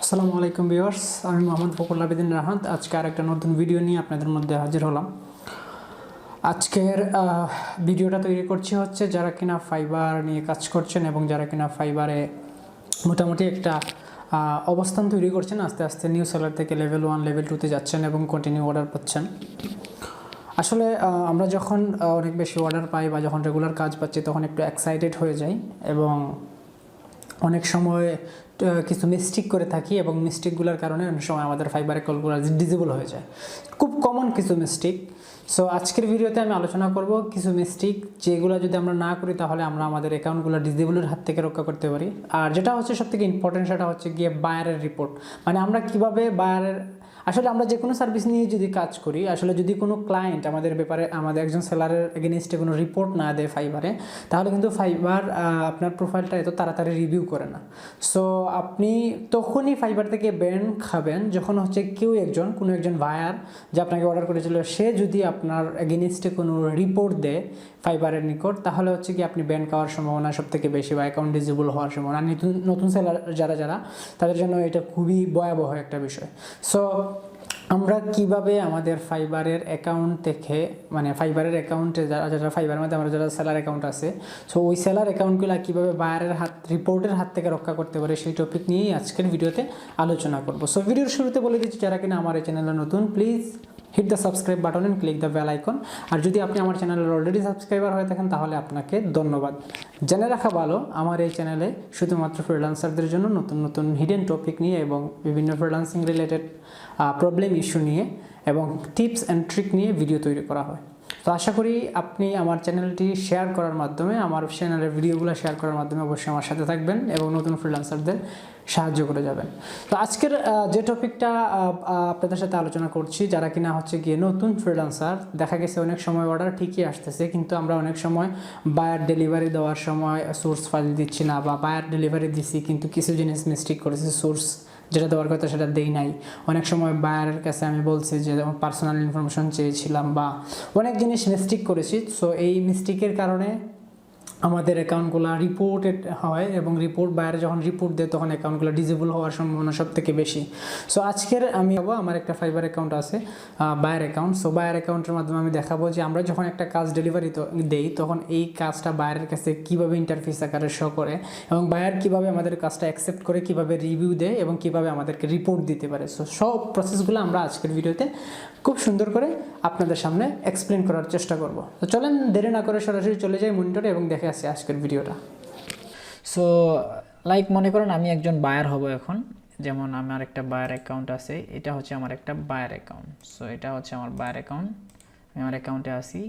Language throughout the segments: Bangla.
আসসালামু আলাইকুম ভিউয়ার্স, আমি মোহাম্মদ ফকরুল আবেদিন রাহাত। আজকে আরেকটা নতুন ভিডিও নিয়ে আপনাদের মধ্যে হাজির হলাম। আজকের ভিডিওটা তৈরি করছি হচ্ছে যারা কিনা ফাইবার নিয়ে কাজ করছেন এবং যারা কিনা ফাইবারে মোটামুটি একটা অবস্থান তৈরি করছেন, আস্তে আস্তে নিউ সেলার থেকে লেভেল 1 লেভেল 2তে যাচ্ছেন এবং কন্টিনিউ অর্ডার পাচ্ছেন। আসলে আমরা যখন অনেক বেশি অর্ডার পাই বা যখন রেগুলার কাজ পাচ্ছি তখন একটু এক্সাইটেড হয়ে যাই এবং অনেক সময় কিছু মিস্টেক করে থাকি এবং মিস্টেকগুলোর কারণে অনেক সময় আমাদের ফাইবারে কলগুলো ডিজেবল হয়ে যায়। খুব কমন কিছু মিস্টেক। সো আজকের ভিডিওতে আমি আলোচনা করব কিছু মিস্টেক যেগুলো যদি আমরা না করি তাহলে আমরা আমাদের অ্যাকাউন্টগুলো ডিজেবলের হাত থেকে রক্ষা করতে পারি। আর যেটা হচ্ছে সবথেকে ইম্পর্টেন্ট সেটা হচ্ছে গিয়ে বায়ারের রিপোর্ট। মানে আমরা কিভাবে বায়ারের আসলে আমরা যে কোনো সার্ভিস নিয়ে যদি কাজ করি, আসলে যদি কোনো ক্লায়েন্ট আমাদের ব্যাপারে আমাদের একজন সেলারের এগেনস্টে কোনো রিপোর্ট না দেয় ফাইবারে, তাহলে কিন্তু ফাইবার আপনার প্রোফাইলটা এত তাড়াতাড়ি রিভিউ করে না। সো আপনি তখনই ফাইবার থেকে ব্যান খাবেন যখন হচ্ছে কোনো একজন বায়ার যে আপনাকে অর্ডার করেছিল সে যদি আপনার এগেনস্টে কোনো রিপোর্ট দেয় ফাইবারের নিকট, তাহলে হচ্ছে কি আপনি ব্যান খাওয়ার সম্ভাবনা সব থেকে বেশি বা অ্যাকাউন্ট ডিজেবল হওয়ার সম্ভাবনা। নতুন সেলার যারা তাদের জন্য এটা খুবই ভয়াবহ একটা বিষয়। সো আমরা কিভাবে আমাদের ফাইবারের অ্যাকাউন্ট থেকে মানে ফাইবারের অ্যাকাউন্টে যারা ফাইবারের মধ্যে আমরা যারা সেলার অ্যাকাউন্ট আছে, সো ওই সেলার অ্যাকাউন্টগুলো কীভাবে বায়ারের রিপোর্টের হাত থেকে রক্ষা করতে পারে সেই টপিক নিয়েই আজকের ভিডিওতে আলোচনা করব। সো ভিডিওর শুরুতে বলে দিচ্ছি, যারা কিনা আমার এই চ্যানেলে নতুন, please hit the subscribe button and click the bell icon. আর যদি আপনি আমার চ্যানেলের অলরেডি সাবস্ক্রাইবার হয়ে থাকেন তাহলে আপনাকে ধন্যবাদ। জেনে রাখা ভালো, আমার এই চ্যানেলে শুধুমাত্র ফ্রিল্যান্সারদের জন্য নতুন নতুন হিডেন টপিক নিয়ে এবং বিভিন্ন ফ্রিল্যান্সিং রিলেটেড প্রবলেম ইস্যু নিয়ে এবং টিপস অ্যান্ড ট্রিক নিয়ে ভিডিও তৈরি করা হয়। তো আশা করি আপনি আমার চ্যানেলটি শেয়ার করার মাধ্যমে, আমার চ্যানেলের ভিডিওগুলো শেয়ার করার মাধ্যমে অবশ্যই আমার সাথে থাকবেন এবং নতুন ফ্রিল্যান্সারদের সাহায্য করে যাবেন। তো আজকের যে টপিকটা আপনাদের সাথে আলোচনা করছি, যারা কিনা হচ্ছে গিয়ে নতুন ফ্রিল্যান্সার, দেখা গেছে অনেক সময় অর্ডার ঠিকই আসতেছে কিন্তু আমরা অনেক সময় বায়ার ডেলিভারি দেওয়ার সময় সোর্স ফাইল দিচ্ছি না, বা বায়ার ডেলিভারি দিচ্ছি কিন্তু কিছু জিনিস মিস্টেক করেছি, সোর্স যেটা দেওয়ার কথা সেটা দেই নাই। অনেক সময় বায়ারের কাছে আমি বলছি যে পার্সোনাল ইনফরমেশন চেয়েছিলাম বা অনেক জিনিস মিস্টেক করেছি। সো এই মিস্টেকের কারণে আমাদের অ্যাকাউন্টগুলো রিপোর্টেড হয় এবং বায়ারে যখন রিপোর্ট দেয় তখন অ্যাকাউন্টগুলো ডিজেবল হওয়ার সম্ভাবনা সব থেকে বেশি। সো আজকের আমি আমার একটা ফাইবার অ্যাকাউন্ট আছে, বায়ার অ্যাকাউন্ট। সো বায়ার অ্যাকাউন্টের মাধ্যমে আমি দেখাবো যে আমরা যখন একটা কাজ ডেলিভারি দেই তখন এই কাজটা বায়ারের কাছে কীভাবে ইন্টারফেস আকারে শো করে এবং বায়ার কীভাবে আমাদের কাজটা অ্যাকসেপ্ট করে, কীভাবে রিভিউ দেয় এবং কীভাবে আমাদেরকে রিপোর্ট দিতে পারে। সো সব প্রসেসগুলো আমরা আজকের ভিডিওতে খুব সুন্দর করে আপনাদের সামনে এক্সপ্লেন করার চেষ্টা করব। তো চলেন দেরি না করে সরাসরি চলে যাই মনিটরে এবং দেখে আসি আজকের ভিডিওটা। সো মনে করেন আমি একজন বায়ার হব এখন। যেমন আমার একটা বায়ার অ্যাকাউন্ট আছে, এটা হচ্ছে আমার একটা বায়ার অ্যাকাউন্ট। সো এটা হচ্ছে আমার বায়ার অ্যাকাউন্ট। আমি আমার অ্যাকাউন্টে আসি,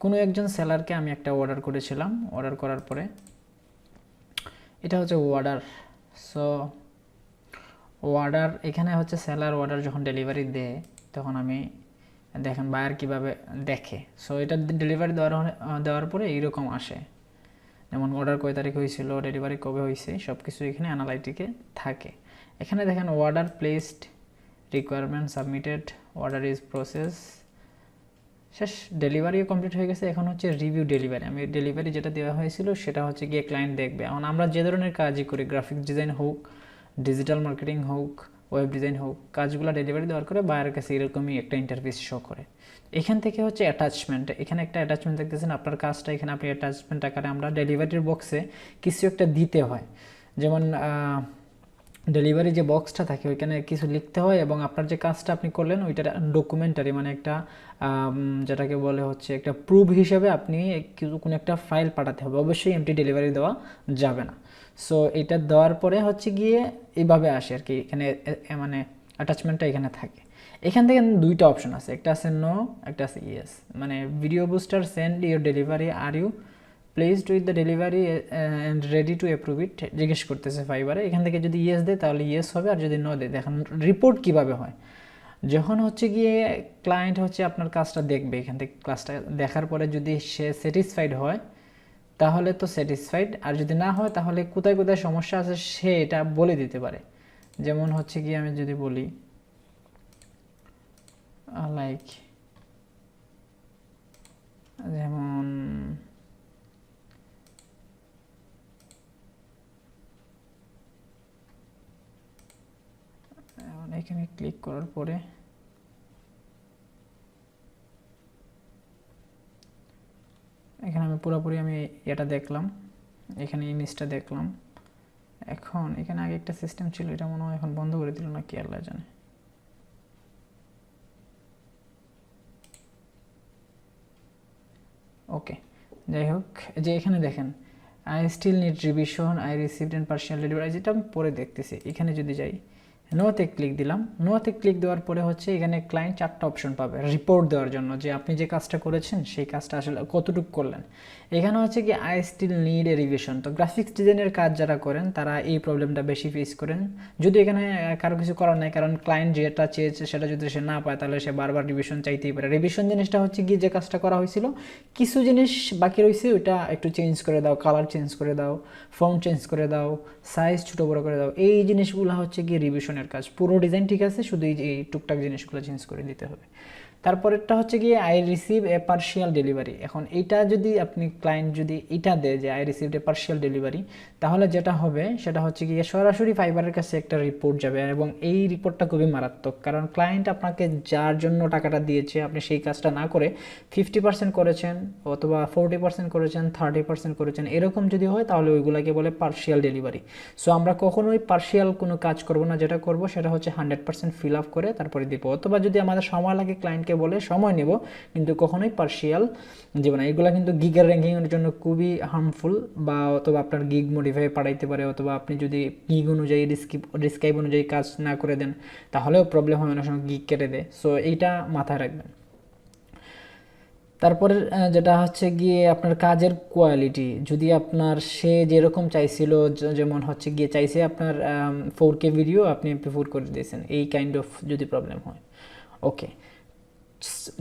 কোনো একজন সেলারকে আমি একটা অর্ডার করেছিলাম। অর্ডার করার পরে এটা হচ্ছে অর্ডার। সো অর্ডার এখানে হচ্ছে সেলার অর্ডার যখন ডেলিভারি দেয় তখন আমি দেখেন বায়ার কিভাবে দেখে। সো এটা ডেলিভারি দেওয়ার পরে এইরকম আসে, যেমন অর্ডার কয় তারিখ হয়েছিল, ডেলিভারি কবে হয়েছে, সব কিছু এখানে অ্যানালাইটিকে থাকে। এখানে দেখেন order placed, requirement submitted, order is process, শেষ, ডেলিভারিও কমপ্লিট হয়ে গেছে। এখন হচ্ছে রিভিউ ডেলিভারি। আমি ডেলিভারি যেটা দেওয়া হয়েছিল সেটা হচ্ছে গিয়ে ক্লায়েন্ট দেখবে। এখন আমরা যে ধরনের কাজই করি, গ্রাফিক্স ডিজাইন হোক, ডিজিটাল মার্কেটিং হোক, ওয়েব ডিজাইন হোক, কাজগুলো ডেলিভারি দেওয়ার করে বায়ারের কাছে এরকমই একটা ইন্টারফেস শো করে। এখান থেকে হচ্ছে অ্যাটাচমেন্ট, এখানে একটা অ্যাটাচমেন্ট দেখতেছেন আপনার কাজটা, এখানে আপনি অ্যাটাচমেন্ট আকারে আমরা ডেলিভারির বক্সে কিছু একটা দিতে হয়। যেমন ডেলিভারি যে বক্সটা থাকে ওইখানে কিছু লিখতে হয় এবং আপনার যে কাজটা আপনি করলেন ওইটা ডকুমেন্টারি, মানে একটা যেটাকে বলে হচ্ছে একটা প্রুফ হিসেবে আপনি কোনো একটা ফাইল পাঠাতে হবে। অবশ্যই এমটি ডেলিভারি দেওয়া যাবে না। সো এটা দেওয়ার পরে হচ্ছে গিয়ে এইভাবে আসে আর কি, এখানে মানে অ্যাটাচমেন্টটা এখানে থাকে। এখান থেকে দুইটা অপশন আছে, একটা আছে নো, একটা আছে ইয়েস। মানে video booster send your delivery, are you placed with the delivery and ready to approve it, জিজ্ঞেস করতেছে ফাইবারে। এখান থেকে যদি ইয়েস দেয় তাহলে ইয়েস হবে, আর যদি নো দেয়, দেখেন রিপোর্ট কিভাবে হয়। যখন হচ্ছে গিয়ে ক্লায়েন্ট হচ্ছে আপনার কাজটা দেখবে, এখান থেকে কাজটা দেখার পরে যদি সে স্যাটিসফাইড হয় তাহলে তো স্যাটিসফাইড, আর যদি না হয় তাহলে কোথায় কোথায় সমস্যা আছে সে এটা বলে দিতে পারে। যেমন হচ্ছে গিয়ে আমি যদি বলি যেমন এখানে ক্লিক করার পরে এখানে আমি পুরোপুরি এটা দেখলাম, এখানে ইমেজটা দেখলাম। এখন এখানে আগে একটা সিস্টেম ছিল, এটা মনে হয় এখন বন্ধ করে দিল না কি আল্লাহ জানে। ওকে, যাই হোক, যে এখানে দেখেন I still need revision, I received and partial delivery, যেটা আমি পরে দেখতেছি। এখানে যদি যাই, নোতে ক্লিক দিলাম। নোতে ক্লিক দেওয়ার পরে হচ্ছে এখানে ক্লায়েন্ট 4টা অপশন পাবে রিপোর্ট দেওয়ার জন্য, যে আপনি যে কাজটা করেছেন সেই কাজটা আসলে কতটুকু করলেন। এখানে হচ্ছে কি I still need a revision. তো গ্রাফিক্স ডিজাইনের কাজ যারা করেন তারা এই প্রবলেমটা বেশি ফেস করেন। যদি এখানে কারো কিছু করার নাই, কারণ ক্লায়েন্ট যেটা চেয়েছে সেটা যদি সে না পায় তাহলে সে বারবার রিভিশন চাইতেই পারে। রিভিশন জিনিসটা হচ্ছে কি, যে কাজটা করা হয়েছিল কিছু জিনিস বাকি রয়েছে ওইটা একটু চেঞ্জ করে দাও, কালার চেঞ্জ করে দাও, ফন্ট চেঞ্জ করে দাও, সাইজ ছোটো বড়ো করে দাও, এই জিনিসগুলো হচ্ছে কি রিভিশনের কাজ। পুরো ডিজাইন ঠিক আছে, শুধু এই টুকটাক জিনিসগুলো চেঞ্জ করে দিতে হবে। তারপরেরটা হচ্ছে গিয়ে I receive a partial delivery. এখন এইটা যদি আপনি ক্লায়েন্ট যদি এটা দেয় যে I received a partial delivery, তাহলে যেটা হবে সেটা হচ্ছে গিয়ে সরাসরি ফাইবারের কাছে একটা রিপোর্ট যাবে, এবং এই রিপোর্টটা খুবই মারাত্মক। কারণ ক্লায়েন্ট আপনাকে যার জন্য টাকাটা দিয়েছে আপনি সেই কাজটা না করে 50% করেছেন অথবা 40% করেছেন, 30% করেছেন, এরকম যদি হয় তাহলে ওইগুলোকে বলে পার্শিয়াল ডেলিভারি। সো আমরা কখনোই পার্শিয়াল কোনো কাজ করব না, যেটা করব সেটা হচ্ছে 100% ফিল আপ করে তারপরে দিব। অথবা যদি আমাদের সময় লাগে ক্লায়েন্টকে বলে সময় নেব, কিন্তু কখনোই পার্শিয়াল দিব না। এগুলো কিন্তু গিগের র্যাঙ্কিংয়ের জন্য খুবই হার্মফুল, বা অথবা আপনার গিগ মডিফাই পাঠাইতে পারে, অথবা আপনি যদি গিগ অনুযায়ী রিস্কাইব অনুযায়ী কাজ না করে দেন তাহলেও প্রবলেম হয়, অনেক সময় গিগ কেটে দেয়। সো এইটা মাথায় রাখবেন। তারপরে যেটা হচ্ছে গিয়ে আপনার কাজের কোয়ালিটি, যদি আপনার সে যেরকম চাইছিল, যেমন হচ্ছে গিয়ে চাইছে আপনার 4K ভিডিও, আপনি MP4 করে দিয়েছেন, এই কাইন্ড অফ যদি প্রবলেম হয়। ওকে,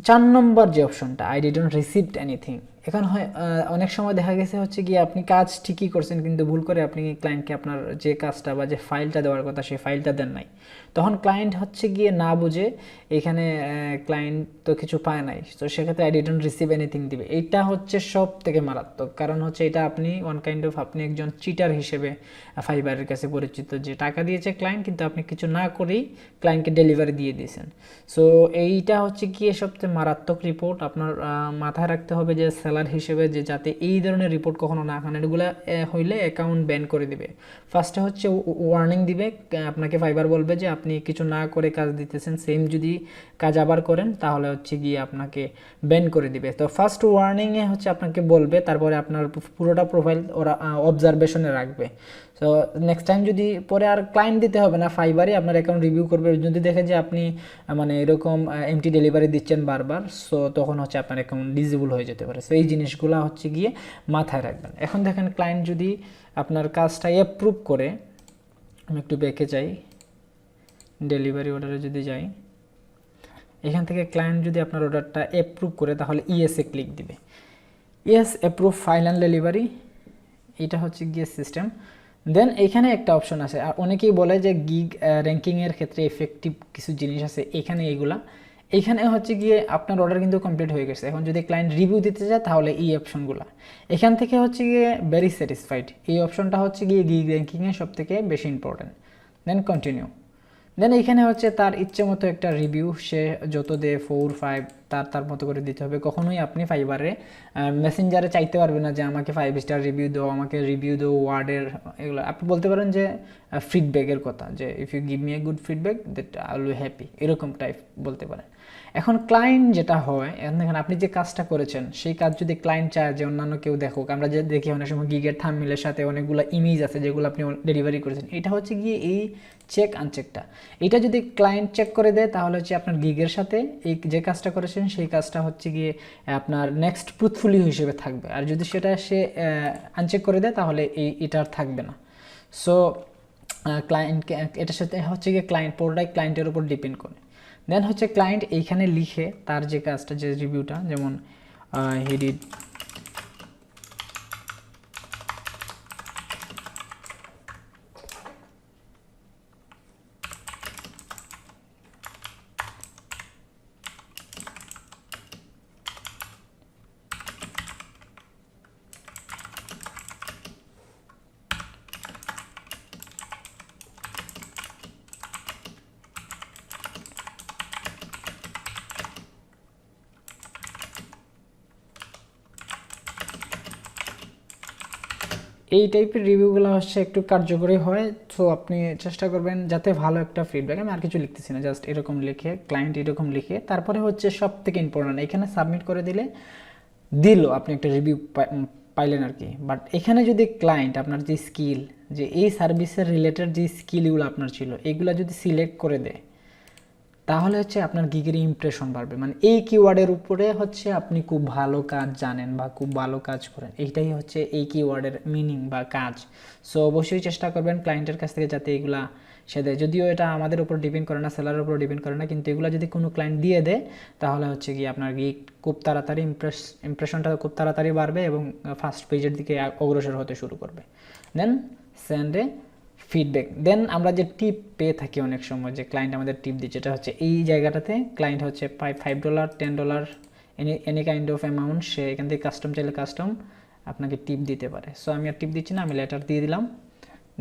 4 নম্বর যে অপশনটা আই ডিডন্ট রিসিভড এনিথিং, এখন হয় অনেক সময় দেখা গেছে হচ্ছে গিয়ে আপনি কাজ ঠিকই করছেন কিন্তু ভুল করে আপনি ক্লায়েন্টকে আপনার যে কাজটা বা যে ফাইলটা দেওয়ার কথা সেই ফাইলটা দেন নাই। তখন ক্লায়েন্ট হচ্ছে গিয়ে না বুঝে এখানে ক্লায়েন্ট তো কিছু পায় নাই, তো সেক্ষেত্রে আই ডিডন্ট রিসিভ এনিথিং দিবে। এইটা হচ্ছে সব থেকে মারাত্মক, কারণ হচ্ছে এটা আপনি ওয়ান কাইন্ড অফ আপনি একজন চিটার হিসেবে ফাইবারের কাছে পরিচিত, যে টাকা দিয়েছে ক্লায়েন্ট কিন্তু আপনি কিছু না করেই ক্লায়েন্টকে ডেলিভারি দিয়ে দিয়েছেন। সো এইটা হচ্ছে গিয়ে সবচেয়ে মারাত্মক রিপোর্ট। আপনার মাথায় রাখতে হবে যে সেলার হিসেবে যে যাতে এই ধরনের রিপোর্ট কখনো না খান, এগুলো হইলে অ্যাকাউন্ট ব্যান করে দিবে। ফার্স্টে হচ্ছে ওয়ার্নিং দিবে, আপনাকে ফাইবার বলবে যে আপনি কিছু না করে কাজ দিতেছেন, সেম যদি কাজ আবার করেন তাহলে হচ্ছে গিয়ে আপনাকে ব্যান করে দিবে। তো ফার্স্ট ওয়ার্নিংয়ে হচ্ছে আপনাকে বলবে, তারপরে আপনার পুরোটা প্রোফাইল ওরা অবজারভেশনে রাখবে। সো নেক্সট টাইম যদি পরে আর ক্লায়েন্ট দিতে হবে না, ফাইবারই আপনার অ্যাকাউন্ট রিভিউ করবে। যদি দেখে যে আপনি মানে এরকম এমটি ডেলিভারি দিচ্ছেন বারবার, সো তখন হচ্ছে আপনার অ্যাকাউন্ট ডিসেবল হয়ে যেতে পারে। সো এই জিনিসগুলো হচ্ছে গিয়ে মাথায় রাখবেন। এখন দেখেন ক্লায়েন্ট যদি আপনার কাজটা অ্যাপ্রুভ করে, আমি একটু ব্যাকে যাই, ডেলিভারি অর্ডারে যদি যাই, এখান থেকে ক্লায়েন্ট যদি আপনার অর্ডারটা অ্যাপ্রুভ করে তাহলে ইএসএ ক্লিক দিবে, yes approve file and delivery, এটা হচ্ছে গিয়ে সিস্টেম। দেন এখানে একটা অপশন আছে, আর অনেকেই বলে যে গিগ র্যাঙ্কিংয়ের ক্ষেত্রে এফেক্টিভ কিছু জিনিস আছে এখানে, এইখানে হচ্ছে গিয়ে আপনার অর্ডার কিন্তু কমপ্লিট হয়ে গেছে। এখন যদি ক্লায়েন্ট রিভিউ দিতে চায় তাহলে এই অপশনগুলো এখান থেকে হচ্ছে গিয়ে ভেরি স্যাটিসফাইড, এই অপশনটা হচ্ছে গিয়ে গিগ র্যাঙ্কিংয়ে সব থেকে বেশি ইম্পর্টেন্ট। দেন কন্টিনিউ। দেন এইখানে হচ্ছে তার ইচ্ছে মতো একটা রিভিউ, সে যত দেয় 4, 5 তার মতো করে দিতে হবে। কখনোই আপনি ফাইবারে মেসেঞ্জারে চাইতে পারবেন না যে আমাকে 5 স্টার রিভিউ দাও, আমাকে রিভিউ দাও ওয়ার্ডের, এগুলো আপনি বলতে পারেন যে ফিডব্যাকের কথা, যে if you give me a good feedback that I will be happy, এরকম টাইপ বলতে পারেন। এখন ক্লায়েন্ট যেটা হয়, এখন আপনি যে কাজটা করেছেন সেই কাজ যদি ক্লায়েন্ট চায় যে অন্যান্য কেউ দেখুক, আমরা যে দেখি অনেক সময় গিগের থাম্বনেইলের সাথে অনেকগুলো ইমেজ আছে যেগুলো আপনি ডেলিভারি করেছেন, এটা হচ্ছে গিয়ে এই চেক আনচেকটা। এটা যদি ক্লায়েন্ট চেক করে দেয় তাহলে হচ্ছে আপনার গিগের সাথে এই যে কাজটা করেছেন সেই কাজটা হচ্ছে গিয়ে আপনার নেক্সট পোর্টফোলিও হিসেবে থাকবে। আর যদি সেটা সে আনচেক করে দেয় তাহলে এটা আর থাকবে না। সো ক্লায়েন্টকে এটার সাথে হচ্ছে গিয়ে ক্লায়েন্ট পুরোটাই ক্লায়েন্টের উপর ডিপেন্ড করে। দেন হচ্ছে ক্লায়েন্ট এইখানে লিখে তার যে কাজটা, যে রিভিউটা, যেমন হি ডিড এই টাইপের রিভিউগুলো হচ্ছে একটু কার্যকরী হয়। সো আপনি চেষ্টা করবেন যাতে ভালো একটা ফিডব্যাক, আমি আর কিছু লিখতেছি না, জাস্ট এরকম লিখে ক্লায়েন্ট এরকম লিখে তারপরে হচ্ছে সব থেকে ইম্পর্টেন্ট এখানে সাবমিট করে দিলে আপনি একটা রিভিউ পাইলেন আর কি। বাট এখানে যদি ক্লায়েন্ট আপনার যে স্কিল, যে এই সার্ভিসের রিলেটেড যে স্কিলগুলো আপনার ছিল এগুলো যদি সিলেক্ট করে দেয় তাহলে হচ্ছে আপনার গিগের ইমপ্রেশন বাড়বে। মানে এই কিওয়ার্ডের উপরে হচ্ছে আপনি খুব ভালো কাজ জানেন বা খুব ভালো কাজ করেন, এইটাই হচ্ছে এই কিওয়ার্ডের মিনিং বা কাজ। সো অবশ্যই চেষ্টা করবেন ক্লায়েন্টের কাছ থেকে যাতে এগুলা সে দেয়। যদিও এটা আমাদের উপর ডিপেন্ড করে না, সেলারের উপর ডিপেন্ড করে না, কিন্তু এগুলো যদি কোনো ক্লায়েন্ট দিয়ে দেয় তাহলে হচ্ছে কি আপনার গিগ খুব তাড়াতাড়ি ইমপ্রেশনটা খুব তাড়াতাড়ি বাড়বে এবং ফার্স্ট পেজের দিকে অগ্রসর হতে শুরু করবে। দেন সেন্ডে ফিডব্যাক। দেন আমরা যে টিপ পেয়ে থাকি অনেক সময়, যে ক্লায়েন্ট আমাদের টিপ দিচ্ছে, যেটা হচ্ছে এই জায়গাটাতে ক্লায়েন্ট হচ্ছে $5 $10 এনি কাইন্ড অফ অ্যামাউন্ট, সে এখান থেকে কাস্টম চাইলে কাস্টম আপনাকে টিপ দিতে পারে। সো আমি আর টিপ দিচ্ছি না, আমি লেটার দিয়ে দিলাম।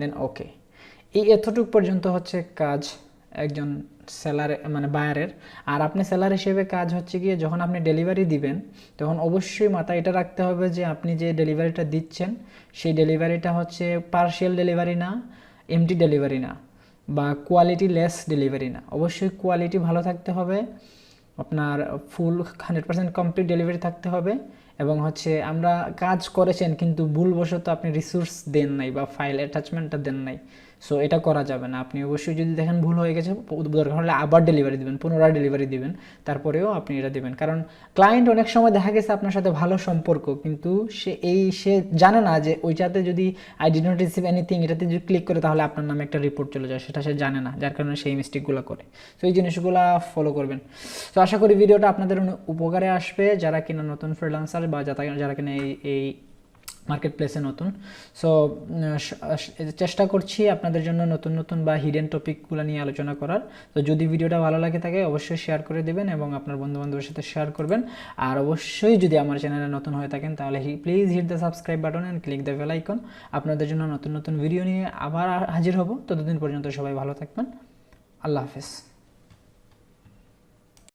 দেন ওকে, এই এতটুকু পর্যন্ত হচ্ছে কাজ একজন সেলার মানে বায়ারের। আর আপনি সেলার হিসেবে কাজ হচ্ছে গিয়ে যখন আপনি ডেলিভারি দিবেন তখন অবশ্যই মাথায় এটা রাখতে হবে যে আপনি যে ডেলিভারিটা দিচ্ছেন সেই ডেলিভারিটা হচ্ছে পার্শিয়াল ডেলিভারি না, এমটি ডেলিভারি না, বা কোয়ালিটি লেস ডেলিভারি না। অবশ্যই কোয়ালিটি ভালো থাকতে হবে, আপনার ফুল 100% কমপ্লিট ডেলিভারি থাকতে হবে, এবং হচ্ছে আমরা কাজ করেছেন কিন্তু ভুলবশত আপনি রিসোর্স দেন নাই বা ফাইল অ্যাটাচমেন্টটা দেন নাই, সো এটা করা যাবে না। আপনি অবশ্যই যদি দেখেন ভুল হয়ে গেছে দরকার হলে আবার ডেলিভারি দিবেন, পুনরায় ডেলিভারি দিবেন, তারপরেও আপনি এটা দিবেন। কারণ ক্লায়েন্ট অনেক সময় দেখা গেছে আপনার সাথে ভালো সম্পর্ক, কিন্তু সে জানে না যে ওইটাতে যদি I did not receive anything এটাতে যদি ক্লিক করে তাহলে আপনার নামে একটা রিপোর্ট চলে যায়, সেটা সে জানে না, যার কারণে সেই মিস্টেকগুলো করে। তো এই জিনিসগুলো ফলো করবেন। তো আশা করি ভিডিওটা আপনাদের উপকারে আসবে, যারা কিনা নতুন ফ্রিল্যান্সার বা যারা কিনা এই মার্কেট প্লেসে নতুন। সো চেষ্টা করছি আপনাদের জন্য নতুন নতুন বা হিডেন টপিকগুলো নিয়ে আলোচনা করার। তো যদি ভিডিওটা ভালো লাগে থাকে অবশ্যই শেয়ার করে দেবেন এবং আপনার বন্ধুবান্ধবের সাথে শেয়ার করবেন। আর অবশ্যই যদি আমার চ্যানেলে নতুন হয়ে থাকেন তাহলে please hit the subscribe button and click the bell icon. আপনাদের জন্য নতুন নতুন ভিডিও নিয়ে আবার হাজির হব। ততদিন পর্যন্ত সবাই ভালো থাকবেন। আল্লাহ হাফেজ।